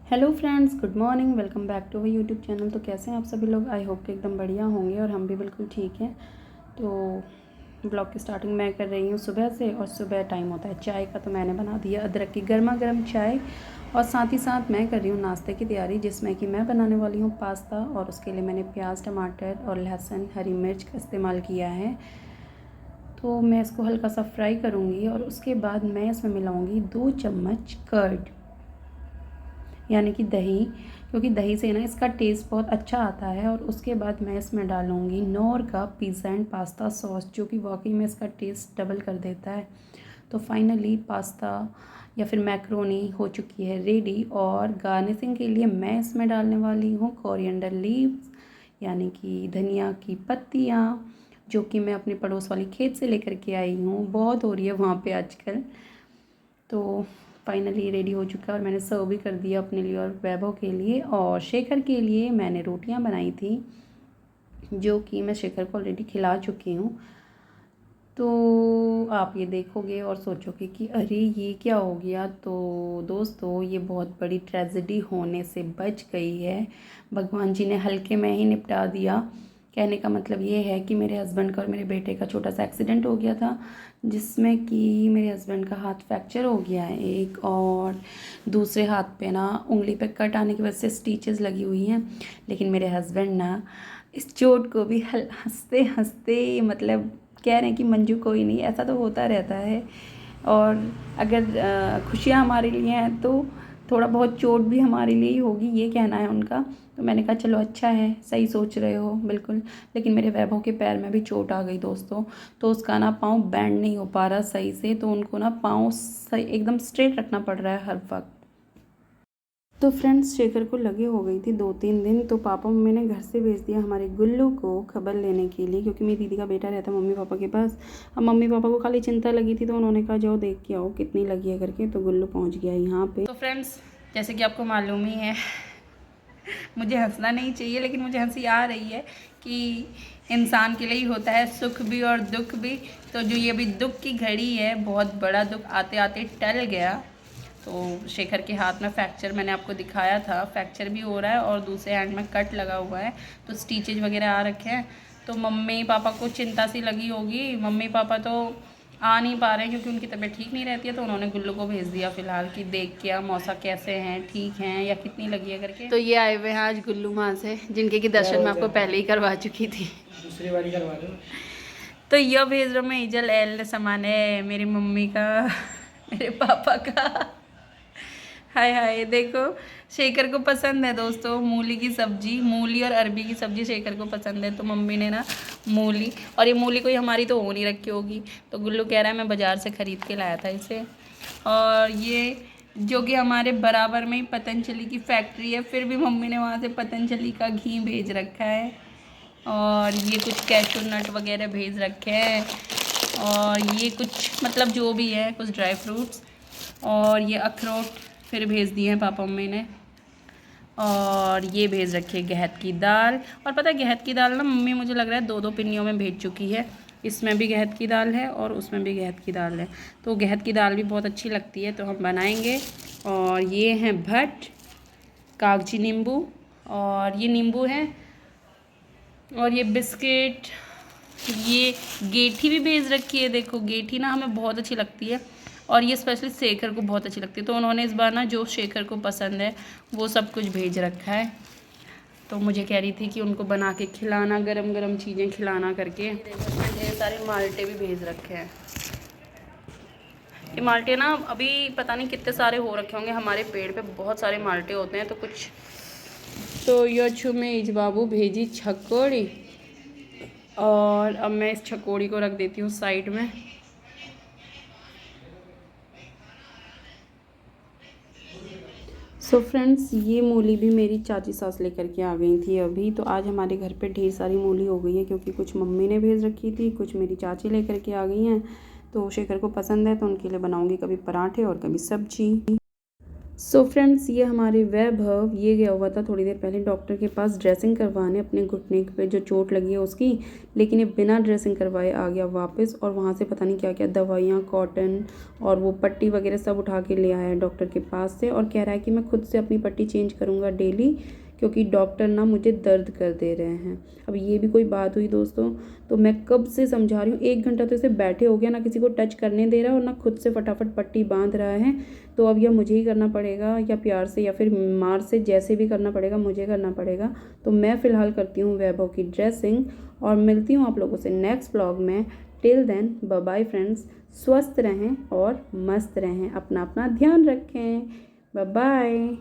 Hello friends, good morning. Welcome back to our YouTube channel. तो कैसे हैं आप सभी लोग? आई होप कि एकदम बढ़िया होंगे और हम भी बिल्कुल ठीक हैं। तो ब्लॉग की स्टार्टिंग मैं कर रही हूँ सुबह से, और सुबह टाइम होता है चाय का। तो मैंने बना दिया अदरक की गर्मा गर्म चाय, और साथ ही साथ मैं कर रही हूँ नाश्ते की तैयारी, जिसमें कि मैं बनाने वाली हूँ पास्ता। और उसके लिए मैंने प्याज, टमाटर और लहसुन, हरी मिर्च का इस्तेमाल किया है। तो मैं इसको हल्का सा फ्राई करूँगी, और उसके बाद मैं इसमें मिलाऊँगी 2 चम्मच कर्ड, यानी कि दही, क्योंकि दही से ना इसका टेस्ट बहुत अच्छा आता है। और उसके बाद मैं इसमें डालूँगी नॉर का पिज़्ज़ा एंड पास्ता सॉस, जो कि वाकई में इसका टेस्ट डबल कर देता है। तो फाइनली पास्ता या फिर मैक्रोनी हो चुकी है रेडी। और गार्निशिंग के लिए मैं इसमें डालने वाली हूँ कोरिएंडर लीव्स, यानी कि धनिया की पत्तियाँ, जो कि मैं अपने पड़ोस वाली खेत से लेकर के आई हूँ। बहुत हो रही है वहाँ पे आजकल। तो फाइनली रेडी हो चुका है, और मैंने सर्व भी कर दिया अपने लिए और वैभव के लिए। और शेखर के लिए मैंने रोटियां बनाई थी, जो कि मैं शेखर को ऑलरेडी खिला चुकी हूँ। तो आप ये देखोगे और सोचोगे कि अरे ये क्या हो गया। तो दोस्तों, ये बहुत बड़ी ट्रेजेडी होने से बच गई है। भगवान जी ने हल्के में ही निपटा दिया। कहने का मतलब ये है कि मेरे हस्बैंड का और मेरे बेटे का छोटा सा एक्सीडेंट हो गया था, जिसमें कि मेरे हस्बैंड का हाथ फ्रैक्चर हो गया है एक, और दूसरे हाथ पे ना उंगली पे कट आने की वजह से स्टिचेस लगी हुई हैं। लेकिन मेरे हस्बैंड ना इस चोट को भी हंसते हंसते, मतलब कह रहे हैं कि मंजू कोई नहीं, ऐसा तो होता रहता है। और अगर खुशियाँ हमारे लिए हैं तो थोड़ा बहुत चोट भी हमारे लिए ही होगी, ये कहना है उनका। तो मैंने कहा चलो अच्छा है, सही सोच रहे हो बिल्कुल। लेकिन मेरे वैभव के पैर में भी चोट आ गई दोस्तों। तो उसका ना पाँव बैंड नहीं हो पा रहा सही से, तो उनको ना पाँव सही एकदम स्ट्रेट रखना पड़ रहा है हर वक्त। तो फ्रेंड्स, शेखर को लगे हो गई थी 2-3 दिन। तो पापा मम्मी ने घर से भेज दिया हमारे गुल्लू को खबर लेने के लिए, क्योंकि मेरी दीदी का बेटा रहता है मम्मी पापा के पास। अब मम्मी पापा को खाली चिंता लगी थी, तो उन्होंने कहा जाओ देख के आओ कितनी लगी है करके। तो गुल्लू पहुंच गया यहाँ पे। तो फ्रेंड्स, जैसे कि आपको मालूम ही है, मुझे हंसना नहीं चाहिए लेकिन मुझे हंसी आ रही है कि इंसान के लिए ही होता है सुख भी और दुख भी। तो जो ये अभी दुख की घड़ी है, बहुत बड़ा दुख आते आते टल गया। तो शेखर के हाथ में फ्रैक्चर मैंने आपको दिखाया था, फ्रैक्चर भी हो रहा है और दूसरे हैंड में कट लगा हुआ है। तो स्टिचेज वगैरह आ रखे हैं। तो मम्मी पापा को चिंता सी लगी होगी। मम्मी पापा तो आ नहीं पा रहे हैं क्योंकि उनकी तबीयत ठीक नहीं रहती है। तो उन्होंने गुल्लू को भेज दिया फ़िलहाल कि देख के मौसा कैसे हैं, ठीक हैं या कितनी लगी है करके। तो ये आए हुए हैं आज गुल्लू माँ से, जिनके की दर्शन मैं आपको पहले ही करवा चुकी थी। दूसरी बारी करवा दो। तो यह भेज रहा मैं इजल एल सामान है मेरी मम्मी का, मेरे पापा का। हाय हाय, देखो शेखर को पसंद है दोस्तों मूली की सब्जी। मूली और अरबी की सब्जी शेखर को पसंद है। तो मम्मी ने ना मूली, और ये मूली कोई हमारी तो हो नहीं रखी होगी। तो गुल्लू कह रहा है मैं बाज़ार से ख़रीद के लाया था इसे। और ये जो कि हमारे बराबर में ही पतंजलि की फैक्ट्री है, फिर भी मम्मी ने वहाँ से पतंजलि का घी भेज रखा है। और ये कुछ कैशू नट वगैरह भेज रखे हैं। और ये कुछ मतलब जो भी है, कुछ ड्राई फ्रूट्स, और ये अखरोट फिर भेज दिए हैं पापा मम्मी ने। और ये भेज रखी है गहत की दाल। और पता है गहत की दाल ना मम्मी मुझे लग रहा है 2-2 पिन्नियों में भेज चुकी है। इसमें भी गहत की दाल है और उसमें भी गहत की दाल है। तो गहत की दाल भी बहुत अच्छी लगती है, तो हम बनाएंगे। और ये हैं भट्ट, कागजी नींबू, और ये नींबू है, और ये बिस्किट, ये गेठी भी भेज रखी है। देखो गेठी ना हमें बहुत अच्छी लगती है, और ये स्पेशली शेखर को बहुत अच्छी लगती है। तो उन्होंने इस बार ना जो शेखर को पसंद है वो सब कुछ भेज रखा है। तो मुझे कह रही थी कि उनको बना के खिलाना, गरम गरम चीज़ें खिलाना करके। ढेर सारे माल्टे भी भेज रखे हैं। ये माल्टे ना अभी पता नहीं कितने सारे हो रखे होंगे, हमारे पेड़ पे बहुत सारे माल्टे होते हैं। तो कुछ तो यो छु में इज बाबू भेजी छकोड़ी, और अब मैं इस छकोड़ी को रख देती हूँ साइड में। सो फ्रेंड्स, ये मूली भी मेरी चाची सास लेकर के आ गई थी अभी। तो आज हमारे घर पे ढेर सारी मूली हो गई है, क्योंकि कुछ मम्मी ने भेज रखी थी, कुछ मेरी चाची लेकर के आ गई हैं। तो शेखर को पसंद है तो उनके लिए बनाऊंगी कभी पराठे और कभी सब्जी। सो फ्रेंड्स, ये हमारे वैभव ये गया हुआ था थोड़ी देर पहले डॉक्टर के पास ड्रेसिंग करवाने अपने घुटने पे जो चोट लगी है उसकी। लेकिन ये बिना ड्रेसिंग करवाए आ गया वापस, और वहाँ से पता नहीं क्या क्या दवाइयाँ, कॉटन और वो पट्टी वगैरह सब उठा के ले आया है डॉक्टर के पास से, और कह रहा है कि मैं खुद से अपनी पट्टी चेंज करूँगा डेली, क्योंकि डॉक्टर ना मुझे दर्द कर दे रहे हैं। अब ये भी कोई बात हुई दोस्तों। तो मैं कब से समझा रही हूँ, 1 घंटा तो इसे बैठे हो गया, ना किसी को टच करने दे रहा है और ना खुद से फटाफट पट्टी बांध रहा है। तो अब यह मुझे ही करना पड़ेगा, या प्यार से या फिर मार से, जैसे भी करना पड़ेगा मुझे करना पड़ेगा। तो मैं फ़िलहाल करती हूँ वैभव की ड्रेसिंग, और मिलती हूँ आप लोगों से नेक्स्ट व्लॉग में। Till then bye bye friends, स्वस्थ रहें और मस्त रहें, अपना अपना ध्यान रखें। Bye bye.